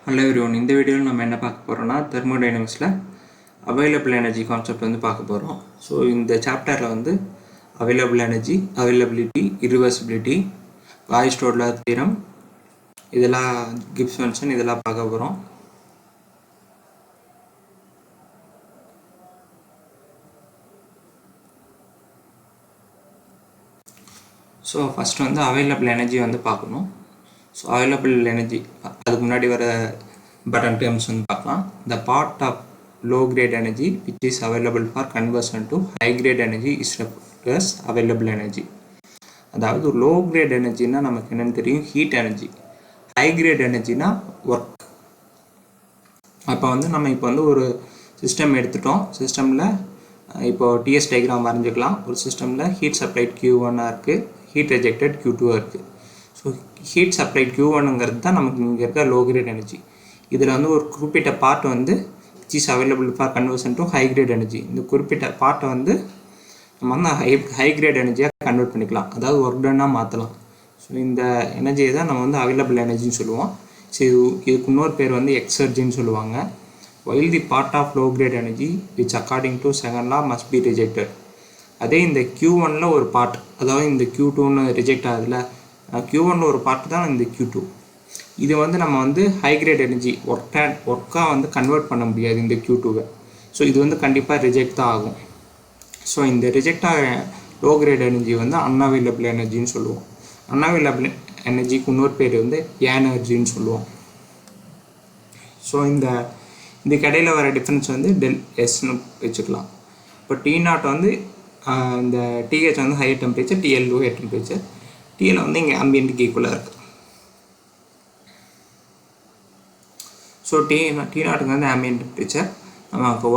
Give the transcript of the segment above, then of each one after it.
Hello everyone, இந்த வீடியோவில் நம்ம என்ன பார்க்க போகிறோம்னா தெர்மோடைனமிக்ஸில் அவைலபிள் எனர்ஜி கான்செப்ட் வந்து பார்க்க போகிறோம். ஸோ இந்த சாப்டரில் வந்து available energy, availability, irreversibility, Gouy Stodola theorem, இதெல்லாம் கிப்ஸ் ஃபங்க்ஷன் இதெல்லாம் பார்க்க போகிறோம். ஸோ ஃபஸ்ட்டு வந்து அவைலபிள் எனர்ஜி வந்து பார்க்கணும். ஸோ அவைலபிள் எனர்ஜி அதுக்கு முன்னாடி வர பட்டன் டேர்ம்ஸ் வந்து பார்க்கலாம். The part of low grade energy which is available for conversion to high grade energy is referred as available energy. அதாவது லோ கிரேட் எனர்ஜினா நமக்கு என்னென்னு தெரியும், ஹீட் எனர்ஜி. ஹை கிரேட் எனர்ஜினா ஒர்க். அப்போ வந்து நம்ம இப்போ வந்து ஒரு சிஸ்டம் எடுத்துட்டோம். சிஸ்டமில் இப்போது டிஎஸ் டயக்ராம் வரைஞ்சிக்கலாம். ஒரு சிஸ்டமில் ஹீட் சப்ளைட் Q1 இருக்குது, ஹீட் ரிஜெக்டட் Q2 இருக்குது. ஸோ ஹீட் சப்ளைட் Q1ங்கிறது தான் நமக்கு இங்கே இருக்க லோ கிரேட் எனர்ஜி. இதில் வந்து ஒரு குறிப்பிட்ட பார்ட் வந்து which is available for conversion to high grade energy. இந்த குறிப்பிட்ட பார்ட்டை வந்து நம்ம வந்து ஹை கிரேட் எனர்ஜியாக கன்வெர்ட் பண்ணிக்கலாம், அதாவது ஒர்க் டன்னாக மாற்றலாம். ஸோ இந்த எனர்ஜியை தான் நம்ம வந்து அவைலபிள் எனர்ஜின்னு சொல்லுவோம். ஸோ இதுக்கு இன்னொரு பேர் வந்து எக்ஸர்ஜின்னு சொல்லுவாங்க. while the part of low grade energy which according to second law must be rejected. அதே இந்த Q1ல ஒரு பார்ட், அதாவது இந்த Q2ன்னு ரிஜெக்ட் ஆகுதுல, Q1ல ஒரு பார்ட் தான் இந்த Q2. இது வந்து நம்ம வந்து ஹை கிரேட் எனர்ஜி ஒர்க்காக வந்து கன்வெர்ட் பண்ண முடியாது இந்த Q2வை. ஸோ இது வந்து கண்டிப்பாக ரிஜெக்ட் தான் ஆகும். ஸோ இந்த ரிஜெக்ட் ஆக லோ கிரேட் எனர்ஜி வந்து அன்அவைலபிள் எனர்ஜின்னு சொல்லுவோம். அன்அவைலபிள் எனர்ஜிக்கு இன்னொரு பேர் வந்து எனர்ஜின்னு சொல்லுவோம். ஸோ இந்த கடையில் வர டிஃப்ரென்ஸ் வந்து ΔSன்னு வச்சுக்கலாம். இப்போ T0 வந்து இந்த TH வந்து high temperature, TL low temperature, TL வந்து இங்கே ஆம்பியன்ட்டுக்கு ஈக்குவலாக இருக்குது. ஸோ T0க்கு வந்து ஆம்பியன்ட் டெம்பரேச்சர். நமக்கு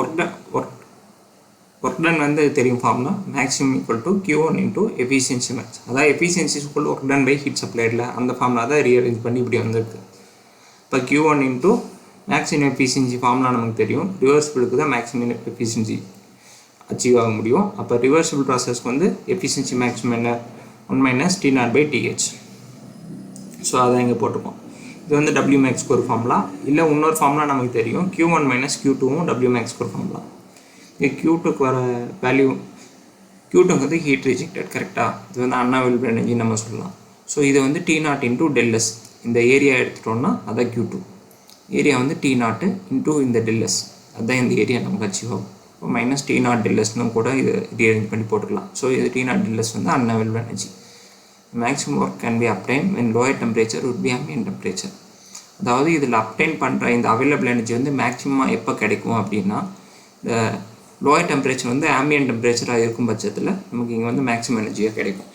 ஒர்க் டன் வந்து தெரியும் ஃபார்ம்னா maximum equal to Q1 into efficiency max. அதாவது efficiency equal work done by heat சப்ளைடில் அந்த ஃபார்ம்லாம் தான் ரீஅரேஞ்ச் பண்ணி இப்படி வந்திருக்கு. இப்போ Q1 இன்டூ மேக்ஸிமம் எஃபிஷியன்சி ஃபார்ம்லாம் நமக்கு தெரியும். ரிவர்சிபிளுக்கு தான் மேக்ஸிமம் எஃபிஷியன்சி அச்சீவ் ஆக முடியும். அப்போ ரிவர்சிபிள் ப்ராசஸ்க்கு வந்து எஃபிஷியன்சி மேக்ஸிமம் என்ன, 1 - T0/TH. ஸோ அதை இங்கே போட்டிருக்கோம். இது வந்து WMAXக்கு ஒரு ஃபார்ம்லாம். இல்லை இன்னொரு ஃபார்ம்லாம் நமக்கு தெரியும், Q1 - Q2வும் WMAXக்கு ஒரு ஃபார்ம்லாம். இங்கே Q2க்கு வர வேல்யூ, Q2க்கு வந்து ஹீட் ரிஜெக்டட், கரெக்டாக. இது வந்து அன்அவைலபிள் எனர்ஜி நம்ம சொல்லலாம். ஸோ இது வந்து T0 இன்டூ ΔS. இந்த ஏரியா எடுத்துட்டோம்னா அதான் Q2. ஏரியா வந்து T0 இன்டூ இந்த ΔS, அதுதான் இந்த ஏரியா நமக்கு அச்சீவ் ஆகும். இப்போ -T0 ΔSன்னு கூட இது ரீஅரேஞ்ச் பண்ணி போட்டுக்கலாம். ஸோ இது T0 ΔS வந்து unavailable energy. Maximum work can be obtained when lower temperature would be ambient temperature. அதாவது இதில் அப்டைன் பண்ணுற இந்த அவைலபிள் எனர்ஜி வந்து மேக்ஸிமமாக எப்போ கிடைக்கும் அப்படின்னா, இந்த லோயர் டெம்பரேச்சர் வந்து ஆம்பியன்ட் டெம்பரேச்சராக இருக்கும் பட்சத்தில் நமக்கு இங்கே வந்து மேக்ஸிமம் எனர்ஜியாக கிடைக்கும்.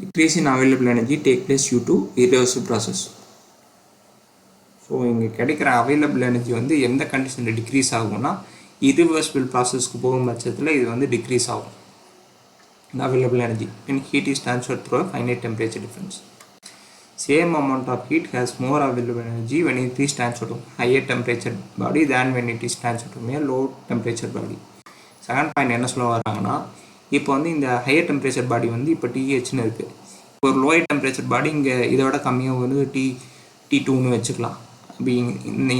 Decrease in available energy take place due to irreversible process. So இங்கே கிடைக்கிற அவைலபிள் எனர்ஜி வந்து எந்த கண்டிஷனில் டிக்ரீஸ் ஆகும்னா, இரிவர்சிபிள் ப்ராசஸ்க்கு போகும் பட்சத்தில் இது வந்து டிக்ரீஸ் ஆகும். இந்த available energy when heat is transferred through a finite temperature difference. Same amount of heat has more available energy when it is transferred to higher temperature body than when it is transferred to a low temperature body. Second point என்ன சொல்ல வராங்கன்னா, இப்போ வந்து இந்த higher temperature பாடி வந்து இப்போ THன்னு இருக்குது. இப்போ ஒரு லோயர் டெம்பரேச்சர் பாடி இங்கே இதை விட கம்மியாக வந்து T2ன்னு வச்சுக்கலாம். இப்போ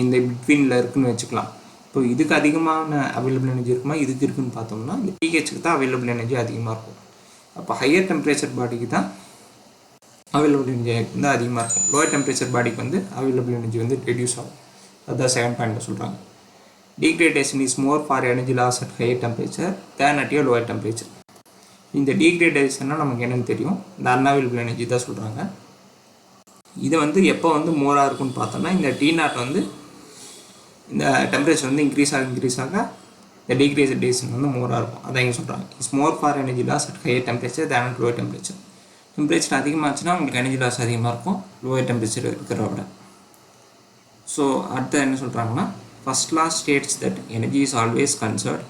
இந்த பிட்வீனில் இருக்குதுன்னு வச்சுக்கலாம். இப்போ இதுக்கு அதிகமான அவைலபிள் எனர்ஜி இருக்குமா, இதுக்கு இருக்குதுன்னு பார்த்தோம்னா இந்த THக்கு தான் அவைலபிள் எனர்ஜி அதிகமாக இருக்கும். அப்போ ஹையர் டெம்பரேச்சர் பாடிக்கு தான் அவைலபிள் எனர்ஜி வந்து அதிகமாக இருக்கும். லோயர் டெம்பரேச்சர் பாடிக்கு வந்து அவைலபிள் எனர்ஜி வந்து ரெடியூஸ் ஆகும். அதுதான் செகண்ட் பாயிண்ட்டில் சொல்கிறாங்க. Degradation is more for energy loss at higher temperature than at lower temperature. இந்த டீக்ரேடேஷன்னா நமக்கு என்னென்னு தெரியும், இந்த அன்அவைலபிள் எனர்ஜி தான் சொல்கிறாங்க. இது வந்து எப்போ வந்து மோராக இருக்குன்னு பார்த்தோம்னா, இந்த T0 வந்து இந்த டெம்பரேச்சர் வந்து இன்க்ரீஸ் ஆக இந்த டீக்ரேடேஷன் வந்து மோராக இருக்கும். அதான் இங்கே சொல்கிறாங்க, it's more for energy loss at higher temperature than at lower temperature. Temperature அதிகமாச்சுன்னா உங்களுக்கு எனர்ஜி லாஸ் அதிகமாக இருக்கும் லோயர் டெம்பரேச்சர் இருக்கிறத விட. ஸோ அடுத்த என்ன சொல்கிறாங்கன்னா, first law states that energy is always conserved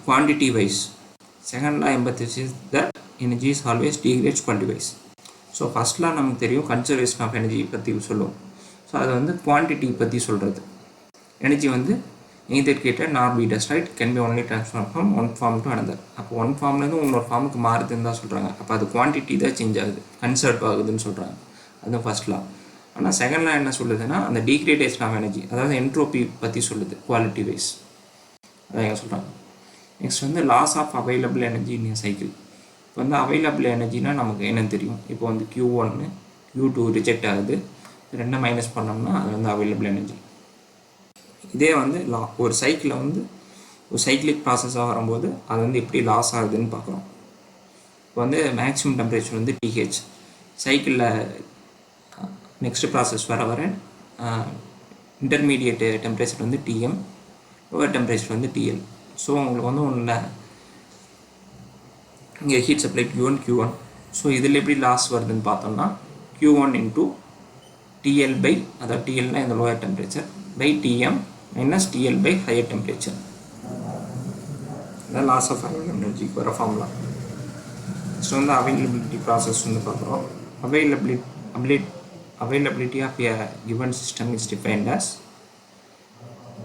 quantity wise. Second law emphasis that energy is always degrades quantity wise. So first law நமக்கு தெரியும், கன்சர்வேஷன் ஆஃப் எனர்ஜி பற்றி சொல்லுவோம். ஸோ அது வந்து குவான்டிட்டி பற்றி சொல்கிறது. எனர்ஜி வந்து neither created nor be destroyed, can be only transformed from one form to another. அப்போ ஒன் ஃபார்ம்லேருந்து இன்னொரு ஃபார்முக்கு மாறுதுன்னு தான் சொல்கிறாங்க. அப்போ அது குவான்டிட்டி தான் சேஞ்ச் ஆகுது, கன்சர்வ் ஆகுதுன்னு சொல்கிறாங்க. அதுதான் ஃபர்ஸ்ட் லா. ஆனால் செகண்ட் லா என்ன சொல்லுதுன்னா அந்த டீக்ரேடேஷன் ஆஃப் எனர்ஜி, அதாவது என்ட்ரோபி பற்றி சொல்லுது குவாலிட்டி வைஸ். அதான் எங்கே சொல்கிறாங்க. நெக்ஸ்ட் வந்து loss of available energy in cycle. இப்போ வந்து அவைலபிள் எனர்ஜினா நமக்கு என்னன்னு தெரியும். இப்போ வந்து Q1 Q2 ரிஜெக்ட் ஆகுது, ரெண்டை மைனஸ் பண்ணோம்னா அது வந்து அவைலபிள் எனர்ஜி. இதே வந்து ஒரு சைக்கிளில் வந்து ஒரு சைக்கிளிக் ப்ராசஸாக வரும்போது அது வந்து எப்படி லாஸ் ஆகுதுன்னு பார்க்குறோம். இப்போ வந்து மேக்ஸிமம் டெம்பரேச்சர் வந்து TH, சைக்கிளில் நெக்ஸ்ட் ப்ராசஸ் வர வர இன்டர்மீடியேட் டெம்பரேச்சர் வந்து TM, லோவர் டெம்பரேச்சர் வந்து TL. ஸோ உங்களுக்கு வந்து ஒன்றில் இங்கே ஹீட் சப்ளை Q1. ஸோ இதில் எப்படி லாஸ் வருதுன்னு பார்த்தோம்னா Q1 இன்ட்டு TL பை, அதாவது TLனா இந்த lower temperature, by TM minus TL by higher temperature. இதான் லாஸ் ஆஃப் அவைலபிள் எனர்ஜிக்கு வர ஃபார்முலா. நெக்ஸ்ட் வந்து அவைலபிலிட்டி ப்ராசஸ் வந்து பார்க்குறோம். Availability of a given system is defined as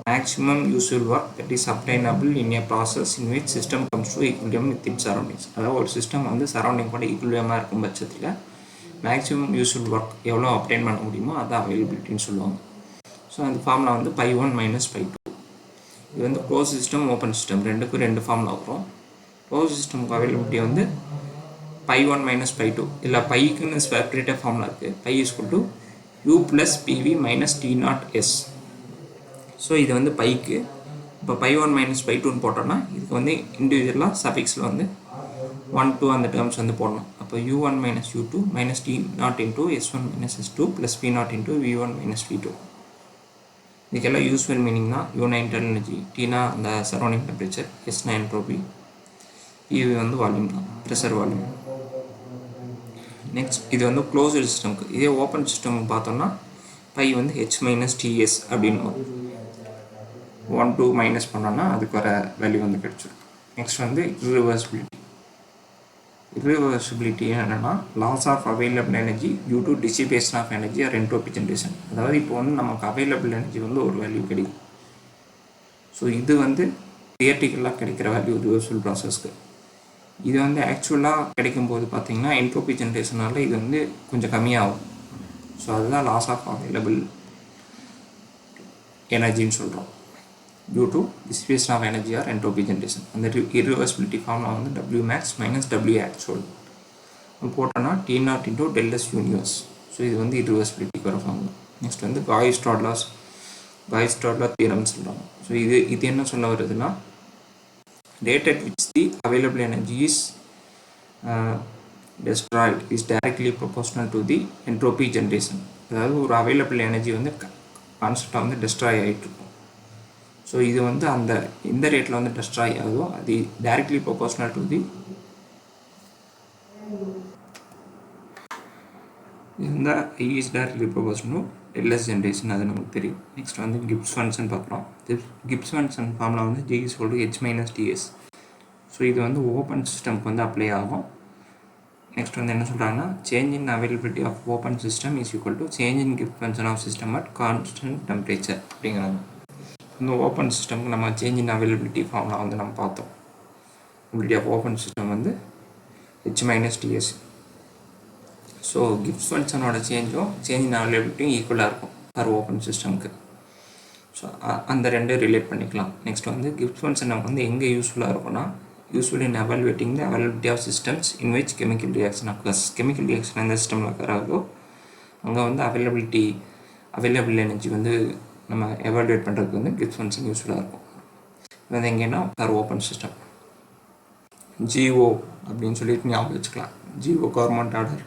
maximum usual work that is obtainable in a process in which system comes to equilibrium with its surroundings. அதாவது ஒரு system வந்து surrounding கூட ஈக்குவலியமாக இருக்கும் பட்சத்தில் maximum useful work எவ்வளோ obtained பண்ண முடியுமோ அதான் அவைலபிலிட்டின்னு சொல்லுவாங்க. ஸோ அந்த ஃபார்முலா வந்து π1 மைனஸ் π2. இது வந்து க்ளோஸ் சிஸ்டம், ஓப்பன் சிஸ்டம் ரெண்டுக்கும் ரெண்டு ஃபார்முலா வரும். க்ளோஸ் சிஸ்டமுக்கு அவைலபிலிட்டி வந்து π1 மைனஸ் π2. இல்லை பைக்குன்னு செப்பரேட்டாக ஃபார்முலா இருக்குது. π = U + PV - T0S. ஸோ இது வந்து பைக்கு. இப்போ π1 மைனஸ் π2ன்னு போட்டோம்னா இதுக்கு வந்து இண்டிவிஜுவலாக சஃபிக்ஸில் வந்து 1 2 அந்த டேர்ம்ஸ் வந்து போடணும். அப்போ U1 - U2 - T0 into S1 - S2 + P0 into V1 - V2. இதுக்கெல்லாம் யூஸ்ஃபுல் மீனிங் தான். U இன்டர்னல் எனர்ஜி, Tனா அந்த சரௌண்டிங் டெம்பரேச்சர், Sனா என்ட்ரோபி, PV வந்து வால்யூம் தான், ப்ரெஷர் வால்யூம். நெக்ஸ்ட் இது வந்து க்ளோஸ்டு சிஸ்டமுக்கு. இதே ஓப்பன் சிஸ்டமுக்கு பார்த்தோம்னா π வந்து H - TS அப்படின்னு 1 2 மைனஸ் பண்ணோன்னா அதுக்கு வர வேல்யூ வந்து கிடச்சிடும். நெக்ஸ்ட் வந்து irreversibility என்னென்னா loss of available energy due to dissipation of energy or entropy generation. அதாவது இப்போ வந்து நமக்கு அவைலபிள் எனர்ஜி வந்து ஒரு வேல்யூ கிடைக்கும். ஸோ இது வந்து தியரிட்டிக்கலாக கிடைக்கிற வேல்யூ ரிவர்சிபிள் ப்ராசஸ்க்கு. இது வந்து ஆக்சுவலாக கிடைக்கும்போது பார்த்திங்கன்னா என்ட்ரோபி ஜென்ரேஷனால் இது வந்து கொஞ்சம் கம்மியாகும். ஸோ அதுதான் லாஸ் ஆஃப் அவைலபிள் எனர்ஜின்னு சொல்கிறோம், due to dissipation of energy or entropy generation. அந்த irreversibility ஃபார்முலா வந்து Wmax - Wactual போட்டோன்னா T0 into ΔS universe. So இது வந்து irreversibility வர ஃபார்முலா. நெக்ஸ்ட் வந்து காய்ஸ்-டாட்லர் தியரம் சொல்கிறாங்க. ஸோ இது என்ன சொல்ல வருதுன்னா rate at which the available energy is destroyed is directly proportional to the entropy generation. அதாவது ஒரு அவைலபிள் எனர்ஜி வந்து கான்ஸ்டண்ட்டாக வந்து டெஸ்ட்ராய் ஆகிட்டு இருக்கும். ஸோ இது வந்து அந்த எந்த ரேட்டில் வந்து டெஸ்ட்ராய் ஆகுதோ அது டைரக்ட்லி ப்ரொபோர்ஷனல் டு தி இந்த is directly proportional ΔS generation, அது நமக்கு தெரியும். நெக்ஸ்ட் வந்து கிப்ஸ் ஃபங்க்ஷன் பார்க்குறோம். கிப்ஸ் ஃபங்க்ஷன் ஃபார்முலா வந்து G = H - TS. ஸோ இது வந்து ஓப்பன் சிஸ்டம்க்கு வந்து அப்ளை ஆகும். நெக்ஸ்ட் வந்து என்ன சொல்கிறாங்கன்னா change in availability of open system is equal to change in Gibbs function of system at constant temperature அப்படிங்கிறாங்க. இந்த ஓப்பன் சிஸ்டமுக்கு நம்ம சேஞ்ச் இன் அவைலபிலிட்டி ஃபார்முலா வந்து நம்ம பார்த்தோம். அவைலபிலிட்டி ஆஃப் ஓப்பன் சிஸ்டம் வந்து H - TS. ஸோ கிப்ஸ் ஃபங்க்ஷனோட change in அவைலபிலிட்டியும் ஈக்குவலாக இருக்கும் ஃபார் ஓப்பன் சிஸ்டமுக்கு. ஸோ அந்த ரெண்டு ரிலேட் பண்ணிக்கலாம். நெக்ஸ்ட் வந்து கிப்ஸ் ஃபங்க்ஷன் வந்து எங்கே யூஸ்ஃபுல்லாக இருக்கும்னா useful in evaluating the availability of systems in which chemical reaction occurs. chemical reaction எந்த சிஸ்டமில் occur அங்கே வந்து அவைலபிள் எனர்ஜி வந்து நம்ம எவாலுவேட் பண்ணுறதுக்கு வந்து கிப்ஸ் ஃபங்க்ஷன் யூஸ்ஃபுல்லாக இருக்கும். இது வந்து எங்கேன்னா ஃபார் ஓப்பன் சிஸ்டம் GO அப்படின்னு சொல்லிட்டு ஞாபகம் வச்சுக்கலாம். GO government order.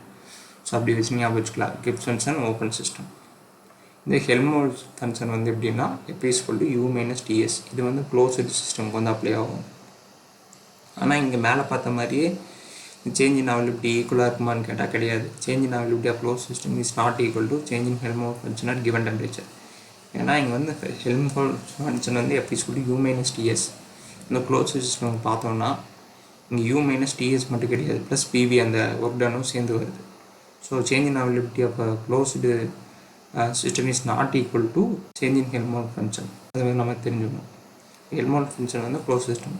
ஸோ அப்படி வச்சு ஞாபகம் வச்சுக்கலாம் கிப்ஸ் ஃபங்க்ஷன் ஓப்பன் சிஸ்டம். இந்த ஹெல்ம்ஹோல்ட்ஸ் ஃபங்க்ஷன் வந்து எப்படின்னா U - TS. இது வந்து க்ளோஸ்டு சிஸ்டமுக்கு வந்து அப்ளை ஆகும். ஆனால் இங்கே மேலே பார்த்த மாதிரியே சேஞ்ச் இன் அவைலபிலிட்டி ஈக்குவலாக இருக்குமான்னு கேட்டால் கிடையாது. Change in availability of close system is not equal to change in Helmholtz function at given temperature. ஏன்னா இங்கே வந்து ஹெல்ம்ஹோல்ட்ஸ் ஃபங்க்ஷன் வந்து U - TS. இந்த க்ளோஸ் சிஸ்டம் பார்த்தோம்னா இங்கே U - TS மட்டும் கிடையாது, ப்ளஸ் PV அந்த ஒர்க் டனும் சேர்ந்து வருது. So change in availability of closed system is not equal to change in Helmholtz function. அது வந்து நம்ம தெரிஞ்சுக்கணும். ஹெல்ம்ஹோல்ட்ஸ் ஃபங்க்ஷன் வந்து க்ளோஸ் சிஸ்டம்.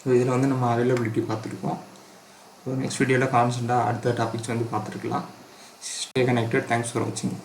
ஸோ இதில் வந்து நம்ம அவைலபிலிட்டி பார்த்துருக்கோம். ஸோ நெக்ஸ்ட் வீடியோவில் கான்ஸ்டண்ட்டாக அடுத்த டாபிக்ஸ் வந்து பார்த்துருக்கலாம். Stay connected. Thanks for watching.